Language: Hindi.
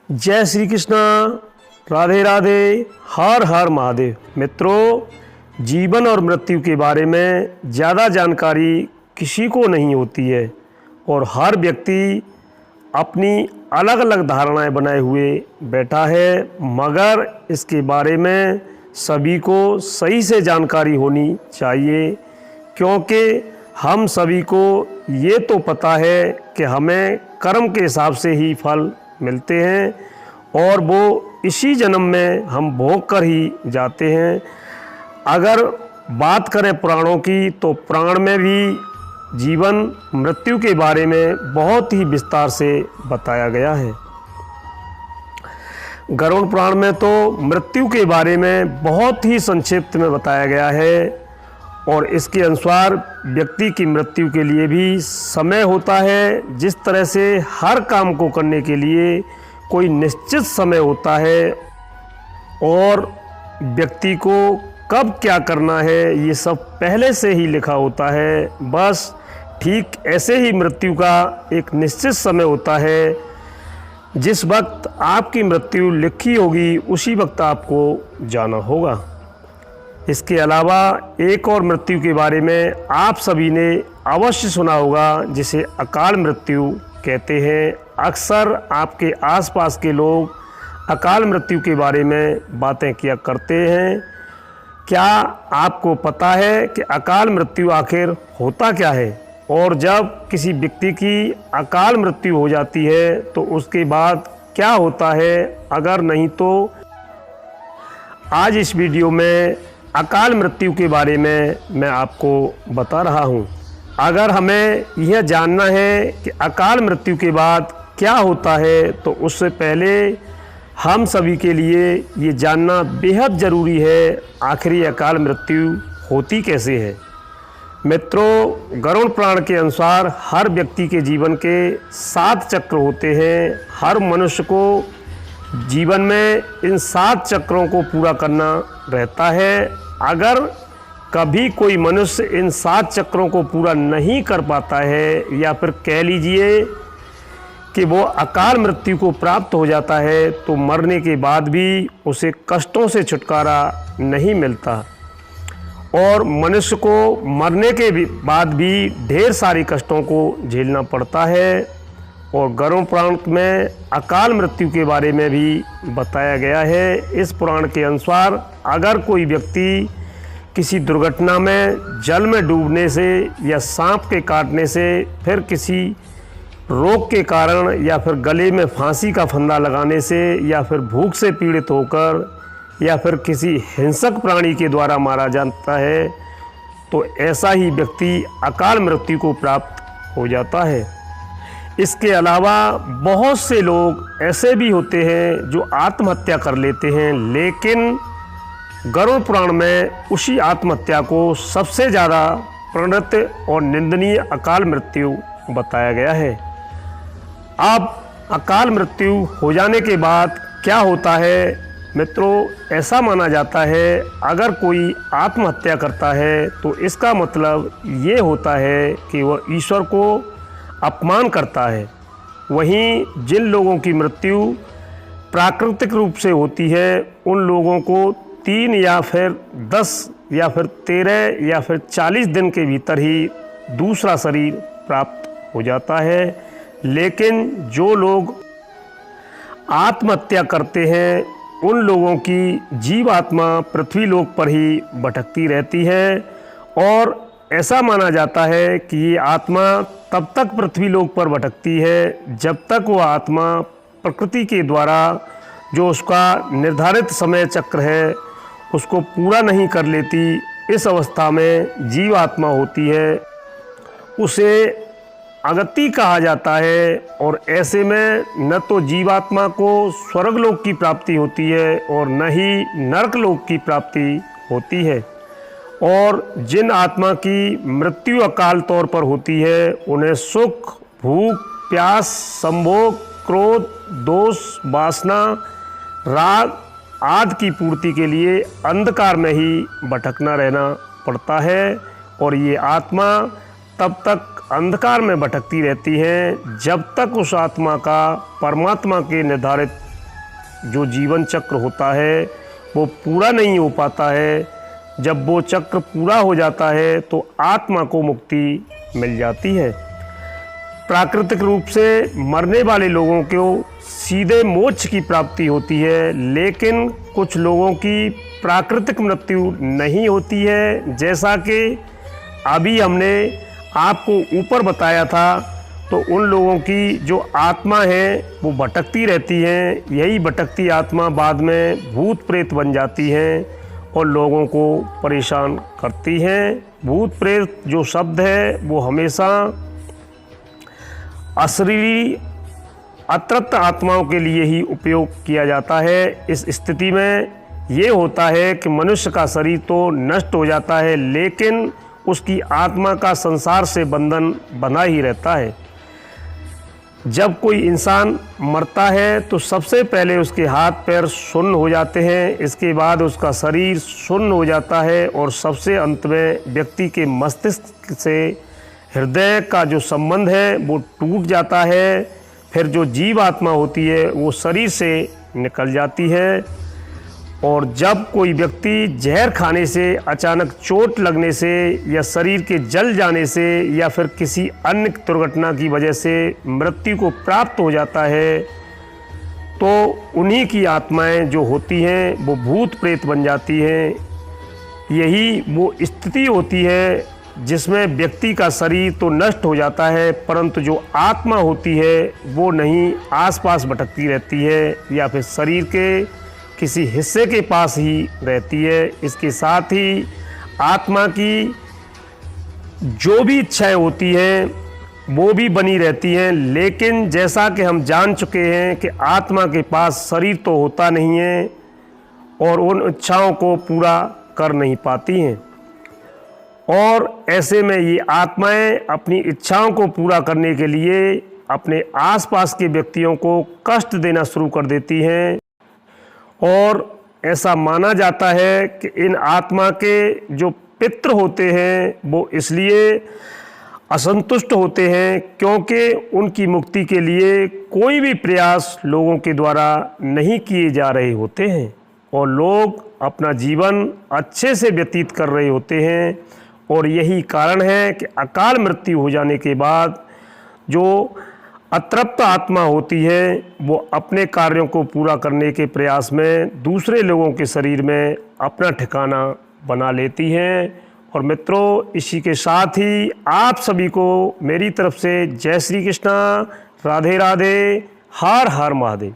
जय श्री कृष्णा, राधे राधे, हर हर महादेव। मित्रों, जीवन और मृत्यु के बारे में ज़्यादा जानकारी किसी को नहीं होती है और हर व्यक्ति अपनी अलग अलग धारणाएं बनाए हुए बैठा है, मगर इसके बारे में सभी को सही से जानकारी होनी चाहिए, क्योंकि हम सभी को ये तो पता है कि हमें कर्म के हिसाब से ही फल मिलते हैं और वो इसी जन्म में हम भोग कर ही जाते हैं। अगर बात करें पुराणों की, तो पुराण में भी जीवन मृत्यु के बारे में बहुत ही विस्तार से बताया गया है। गरुड़ पुराण में तो मृत्यु के बारे में बहुत ही संक्षिप्त में बताया गया है और इसके अनुसार व्यक्ति की मृत्यु के लिए भी समय होता है। जिस तरह से हर काम को करने के लिए कोई निश्चित समय होता है और व्यक्ति को कब क्या करना है ये सब पहले से ही लिखा होता है, बस ठीक ऐसे ही मृत्यु का एक निश्चित समय होता है। जिस वक्त आपकी मृत्यु लिखी होगी उसी वक्त आपको जाना होगा। इसके अलावा एक और मृत्यु के बारे में आप सभी ने अवश्य सुना होगा, जिसे अकाल मृत्यु कहते हैं। अक्सर आपके आसपास के लोग अकाल मृत्यु के बारे में बातें किया करते हैं। क्या आपको पता है कि अकाल मृत्यु आखिर होता क्या है और जब किसी व्यक्ति की अकाल मृत्यु हो जाती है तो उसके बाद क्या होता है? अगर नहीं तो आज इस वीडियो में अकाल मृत्यु के बारे में मैं आपको बता रहा हूँ। अगर हमें यह जानना है कि अकाल मृत्यु के बाद क्या होता है, तो उससे पहले हम सभी के लिए ये जानना बेहद ज़रूरी है, आखिर अकाल मृत्यु होती कैसे है। मित्रों, गरुड़ पुराण के अनुसार हर व्यक्ति के जीवन के 7 चक्र होते हैं। हर मनुष्य को जीवन में इन 7 चक्रों को पूरा करना रहता है। अगर कभी कोई मनुष्य इन 7 चक्रों को पूरा नहीं कर पाता है या फिर कह लीजिए कि वो अकाल मृत्यु को प्राप्त हो जाता है, तो मरने के बाद भी उसे कष्टों से छुटकारा नहीं मिलता और मनुष्य को मरने के बाद भी ढेर सारी कष्टों को झेलना पड़ता है। और गरुड़ पुराण में अकाल मृत्यु के बारे में भी बताया गया है। इस पुराण के अनुसार अगर कोई व्यक्ति किसी दुर्घटना में जल में डूबने से या सांप के काटने से, फिर किसी रोग के कारण या फिर गले में फांसी का फंदा लगाने से या फिर भूख से पीड़ित होकर या फिर किसी हिंसक प्राणी के द्वारा मारा जाता है, तो ऐसा ही व्यक्ति अकाल मृत्यु को प्राप्त हो जाता है। इसके अलावा बहुत से लोग ऐसे भी होते हैं जो आत्महत्या कर लेते हैं, लेकिन गरुड़ पुराण में उसी आत्महत्या को सबसे ज़्यादा प्रणीत और निंदनीय अकाल मृत्यु बताया गया है। अब अकाल मृत्यु हो जाने के बाद क्या होता है? मित्रों, ऐसा माना जाता है अगर कोई आत्महत्या करता है तो इसका मतलब ये होता है कि वह ईश्वर को अपमान करता है। वहीं जिन लोगों की मृत्यु प्राकृतिक रूप से होती है, उन लोगों को 3 या फिर 10 या फिर 13 या फिर 40 दिन के भीतर ही दूसरा शरीर प्राप्त हो जाता है। लेकिन जो लोग आत्महत्या करते हैं, उन लोगों की जीवात्मा पृथ्वी लोक पर ही भटकती रहती है और ऐसा माना जाता है कि ये आत्मा तब तक पृथ्वी लोक पर भटकती है जब तक वह आत्मा प्रकृति के द्वारा जो उसका निर्धारित समय चक्र है उसको पूरा नहीं कर लेती। इस अवस्था में जीवात्मा होती है, उसे अगति कहा जाता है और ऐसे में न तो जीवात्मा को स्वर्गलोक की प्राप्ति होती है और न ही नरकलोक की प्राप्ति होती है। और जिन आत्मा की मृत्यु अकाल तौर पर होती है, उन्हें सुख, भूख, प्यास, संभोग, क्रोध, दोष, वासना, राग आदि की पूर्ति के लिए अंधकार में ही भटकना रहना पड़ता है और ये आत्मा तब तक अंधकार में भटकती रहती है जब तक उस आत्मा का परमात्मा के निर्धारित जो जीवन चक्र होता है वो पूरा नहीं हो पाता है। जब वो चक्र पूरा हो जाता है तो आत्मा को मुक्ति मिल जाती है। प्राकृतिक रूप से मरने वाले लोगों को सीधे मोक्ष की प्राप्ति होती है, लेकिन कुछ लोगों की प्राकृतिक मृत्यु नहीं होती है। जैसा कि अभी हमने आपको ऊपर बताया था, तो उन लोगों की जो आत्मा है वो भटकती रहती है। यही भटकती आत्मा बाद में भूत प्रेत बन जाती है और लोगों को परेशान करती हैं। भूत प्रेत जो शब्द है वो हमेशा अशरीरी अतृप्त आत्माओं के लिए ही उपयोग किया जाता है। इस स्थिति में ये होता है कि मनुष्य का शरीर तो नष्ट हो जाता है, लेकिन उसकी आत्मा का संसार से बंधन बना ही रहता है। जब कोई इंसान मरता है तो सबसे पहले उसके हाथ पैर शून्य हो जाते हैं, इसके बाद उसका शरीर शून्य हो जाता है और सबसे अंत में व्यक्ति के मस्तिष्क से हृदय का जो संबंध है वो टूट जाता है। फिर जो जीव आत्मा होती है वो शरीर से निकल जाती है। और जब कोई व्यक्ति जहर खाने से, अचानक चोट लगने से या शरीर के जल जाने से या फिर किसी अन्य दुर्घटना की वजह से मृत्यु को प्राप्त हो जाता है, तो उन्हीं की आत्माएं जो होती हैं वो भूत प्रेत बन जाती हैं। यही वो स्थिति होती है जिसमें व्यक्ति का शरीर तो नष्ट हो जाता है, परंतु जो आत्मा होती है वो नहीं, आसपास भटकती रहती है या फिर शरीर के किसी हिस्से के पास ही रहती है। इसके साथ ही आत्मा की जो भी इच्छाएं होती हैं वो भी बनी रहती हैं, लेकिन जैसा कि हम जान चुके हैं कि आत्मा के पास शरीर तो होता नहीं है और उन इच्छाओं को पूरा कर नहीं पाती हैं। और ऐसे में ये आत्माएं अपनी इच्छाओं को पूरा करने के लिए अपने आसपास के व्यक्तियों को कष्ट देना शुरू कर देती हैं। और ऐसा माना जाता है कि इन आत्मा के जो पितृ होते हैं वो इसलिए असंतुष्ट होते हैं क्योंकि उनकी मुक्ति के लिए कोई भी प्रयास लोगों के द्वारा नहीं किए जा रहे होते हैं और लोग अपना जीवन अच्छे से व्यतीत कर रहे होते हैं। और यही कारण है कि अकाल मृत्यु हो जाने के बाद जो अतृप्त आत्मा होती है वो अपने कार्यों को पूरा करने के प्रयास में दूसरे लोगों के शरीर में अपना ठिकाना बना लेती हैं। और मित्रों, इसी के साथ ही आप सभी को मेरी तरफ से जय श्री कृष्णा, राधे राधे, हर हर महादेव।